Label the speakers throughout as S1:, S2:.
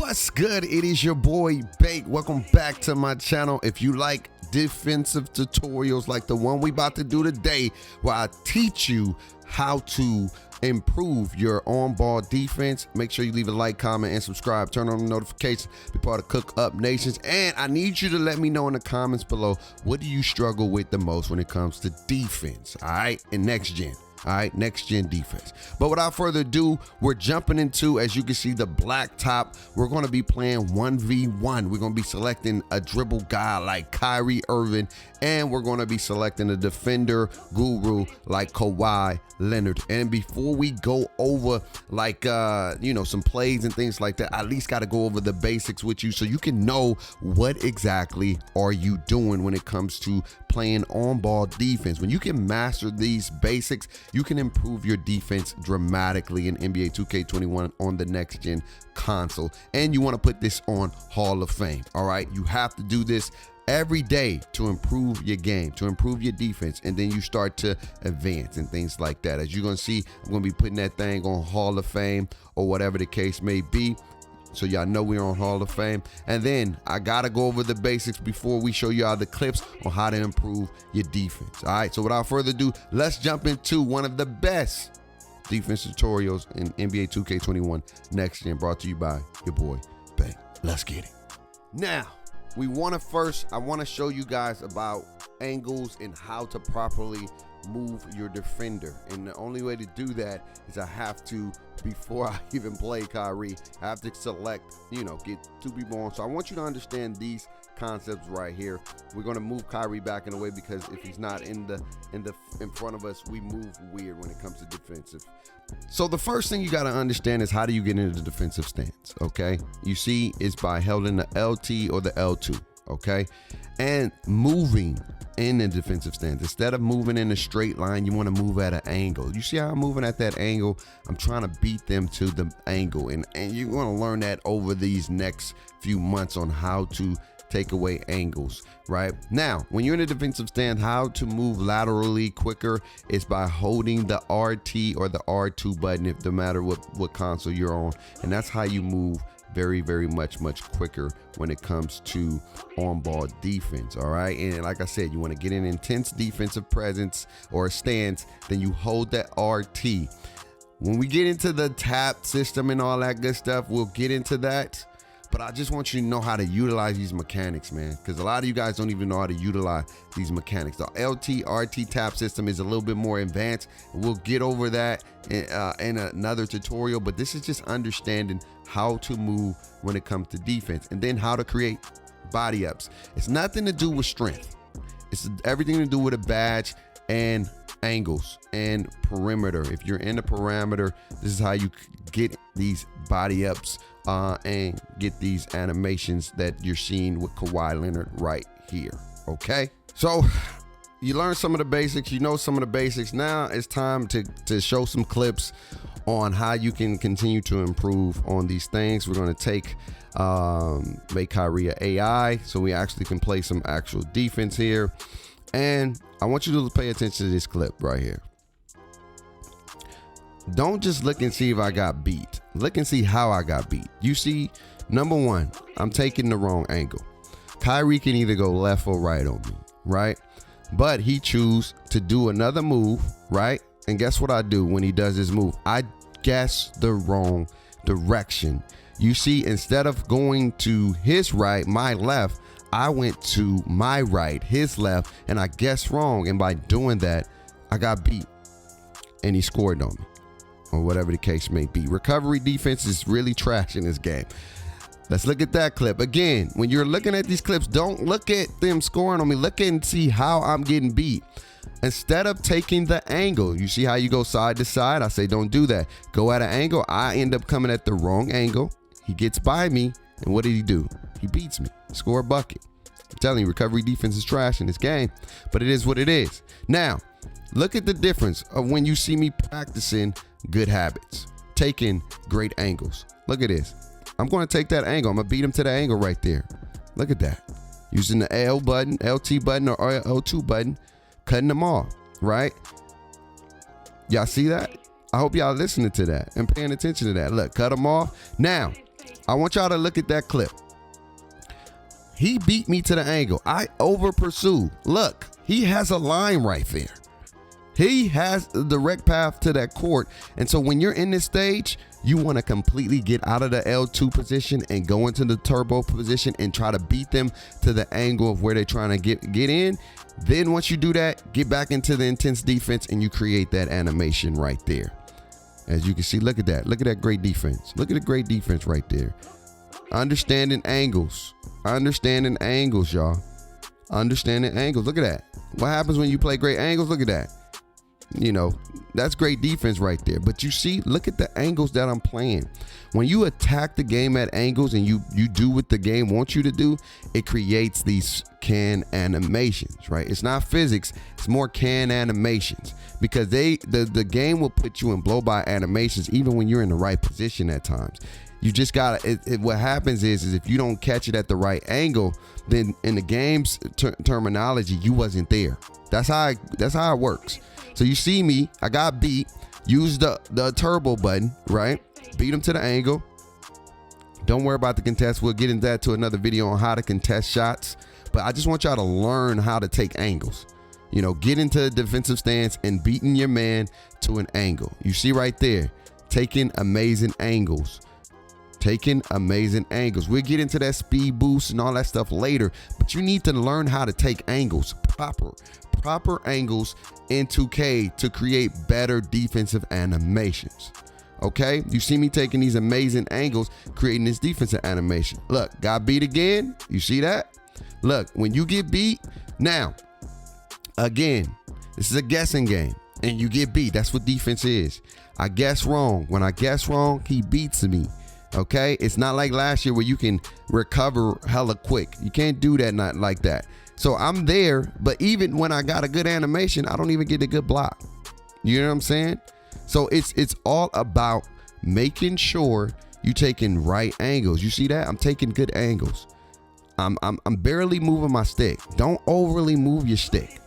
S1: What's good? It is your boy Bake. Welcome back to my channel. If you like defensive tutorials like the one we about to do today, where I teach you how to improve your on-ball defense, make sure you leave a like, comment, and subscribe. Turn on the notifications. Be part of Cook Up Nations. And I need you to let me know in the comments below, what do you struggle with the most when it comes to defense? All right, and next gen. All right, next gen defense. But without further ado, we're jumping into, as you can see, the black top. We're going to be playing 1v1. We're going to be selecting a dribble guy like Kyrie Irving, and we're going to be selecting a defender guru like Kawhi Leonard. And before we go over like some plays and things like that, I at least got to go over the basics with you so you can know what exactly are you doing when it comes to playing on-ball defense. When you can master these basics, you can improve your defense dramatically in NBA 2K21 on the next gen console. And you want to put this on Hall of Fame. All right, you have to do this every day to improve your game, to improve your defense, and then you start to advance and things like that. As you're gonna see, I'm gonna be putting that thing on Hall of Fame or whatever the case may be, so y'all know we're on Hall of Fame. And then I gotta go over the basics before we show y'all the clips on how to improve your defense. All right, so without further ado, let's jump into one of the best defense tutorials in NBA 2K21 Next Gen, brought to you by your boy Bang. Let's get it. Now, I want to show you guys about angles and how to properly move your defender. And the only way to do that is I have to, before I even play Kyrie, I have to select, get two people on. So I want you to understand these concepts right here. We're going to move Kyrie back in a way, because if he's not in front of us, we move weird when it comes to defensive. So the first thing you got to understand is, how do you get into the defensive stance? Okay, you see it's by holding the LT or the L2. Okay, and moving in the defensive stance. Instead of moving in a straight line, you want to move at an angle. You see how I'm moving at that angle? I'm trying to beat them to the angle, and you're going to learn that over these next few months on how to take away angles. Right now, when you're in a defensive stand, how to move laterally quicker is by holding the RT or the R2 button, no matter what console you're on, and that's how you move very, very much quicker when it comes to on-ball defense. All right, and like I said, you want to get an intense defensive presence or stance, then you hold that RT. When we get into the tap system and all that good stuff, we'll get into that. But I just want you to know how to utilize these mechanics, man, because a lot of you guys don't even know how to utilize these mechanics. The LT, RT tap system is a little bit more advanced. We'll get over that in another tutorial, but this is just understanding how to move when it comes to defense, and then how to create body ups. It's nothing to do with strength. It's everything to do with a badge and angles and perimeter. If you're in the parameter, this is how you get these body ups and get these animations that you're seeing with Kawhi Leonard right here. Okay, so you learn some of the basics, you know some of the basics. Now it's time to show some clips on how you can continue to improve on these things. We're going to take make Kyrie an AI, so we actually can play some actual defense here. And I want you to pay attention to this clip right here. Don't just look and see if I got beat. Look and see how I got beat. You see, number one, I'm taking the wrong angle. Kyrie can either go left or right on me, right? But he choose to do another move, right? And guess what I do when he does his move? I guess the wrong direction. You see, instead of going to his right, my left, I went to my right, his left, and I guessed wrong. And by doing that, I got beat and he scored on me, or whatever the case may be. Recovery defense is really trash in this game. Let's look at that clip. Again, when you're looking at these clips, don't look at them scoring on me. Look and see how I'm getting beat. Instead of taking the angle, you see how you go side to side? I say don't do that. Go at an angle. I end up coming at the wrong angle. He gets by me, and what did he do? He beats me. Score a bucket. I'm telling you, recovery defense is trash in this game, but it is what it is. Now, look at the difference of when you see me practicing good habits, taking great angles. Look at this. I'm going to take that angle. I'm going to beat him to the angle right there. Look at that. Using the L button, LT button, or L2 button, cutting them off, right? Y'all see that? I hope y'all listening to that and paying attention to that. Look, cut them off. Now, I want y'all to look at that clip. He beat me to the angle. I over pursue. Look, he has a line right there. He has the direct path to that court. And so when you're in this stage, you want to completely get out of the L2 position and go into the turbo position and try to beat them to the angle of where they're trying to get in. Then once you do that, get back into the intense defense and you create that animation right there. As you can see, look at that. Look at that great defense. Look at the great defense right there. Understanding angles. Understanding angles, y'all. Understanding angles. Look at that. What happens when you play great angles? Look at that. You know, that's great defense right there. But you see, look at the angles that I'm playing. When you attack the game at angles and you do what the game wants you to do, it creates these can animations, right? It's not physics, it's more can animations, because the game will put you in blow by animations even when you're in the right position at times. You just gotta, what happens is if you don't catch it at the right angle, then in the game's terminology, you wasn't there. That's how it works. So you see me, I got beat, use the turbo button, right? Beat him to the angle. Don't worry about the contest. We'll get into that to another video on how to contest shots. But I just want y'all to learn how to take angles. You know, get into a defensive stance and beating your man to an angle. You see right there, taking amazing angles. Taking amazing angles. We'll get into that speed boost and all that stuff later, but you need to learn how to take angles, proper angles in 2K to create better defensive animations. Okay, you see me taking these amazing angles, creating this defensive animation. Look, got beat again. You see that? Look, when you get beat, now, again, this is a guessing game and you get beat. That's what defense is. I guess wrong. When I guess wrong, he beats me. Okay, it's not like last year where you can recover hella quick. You can't do that, not like that. So I'm there, but even when I got a good animation, I don't even get a good block. You know what I'm saying? So it's all about making sure you taking right angles. You see that? I'm taking good angles. I'm barely moving my stick. Don't overly move your stick.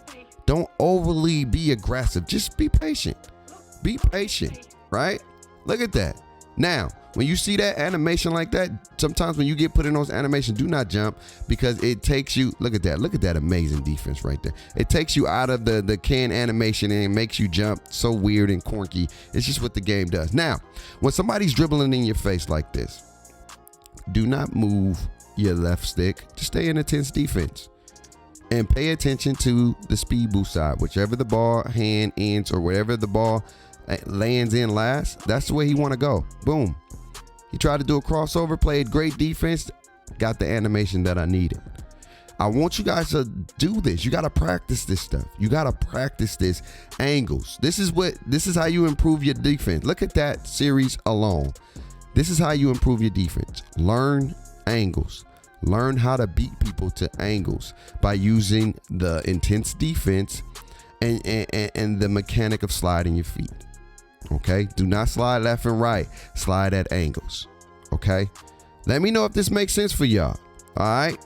S1: Don't overly be aggressive. Just be patient. Be patient, right? Look at that. Now, when you see that animation like that, sometimes when you get put in those animations, do not jump, because it takes you, look at that amazing defense right there. It takes you out of the can animation and it makes you jump so weird and corky. It's just what the game does. Now, when somebody's dribbling in your face like this, do not move your left stick. Just stay in intense defense and pay attention to the speed boost side. Whichever the ball hand ends or wherever the ball lands in last, that's the way he want to go. Boom. He tried to do a crossover, played great defense, got the animation that I needed. I want you guys to do this. You got to practice this stuff. You got to practice this angles. This is how you improve your defense. Look at that series alone. This is how you improve your defense. Learn angles. Learn how to beat people to angles by using the intense defense and the mechanic of sliding your feet. Okay, do not slide left and right. Slide at angles. Okay, let me know if this makes sense for y'all. All right,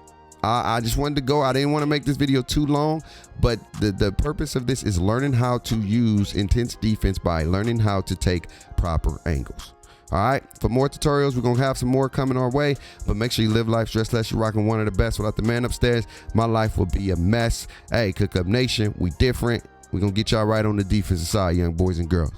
S1: I just wanted to go. I didn't want to make this video too long, but the purpose of this is learning how to use intense defense by learning how to take proper angles. All right, for more tutorials, we're gonna have some more coming our way, but make sure you live life stress less. You're rocking one of the best. Without the man upstairs, my life will be a mess. Hey, Cook Up Nation, we different. We're gonna get y'all right on the defensive side, young boys and girls.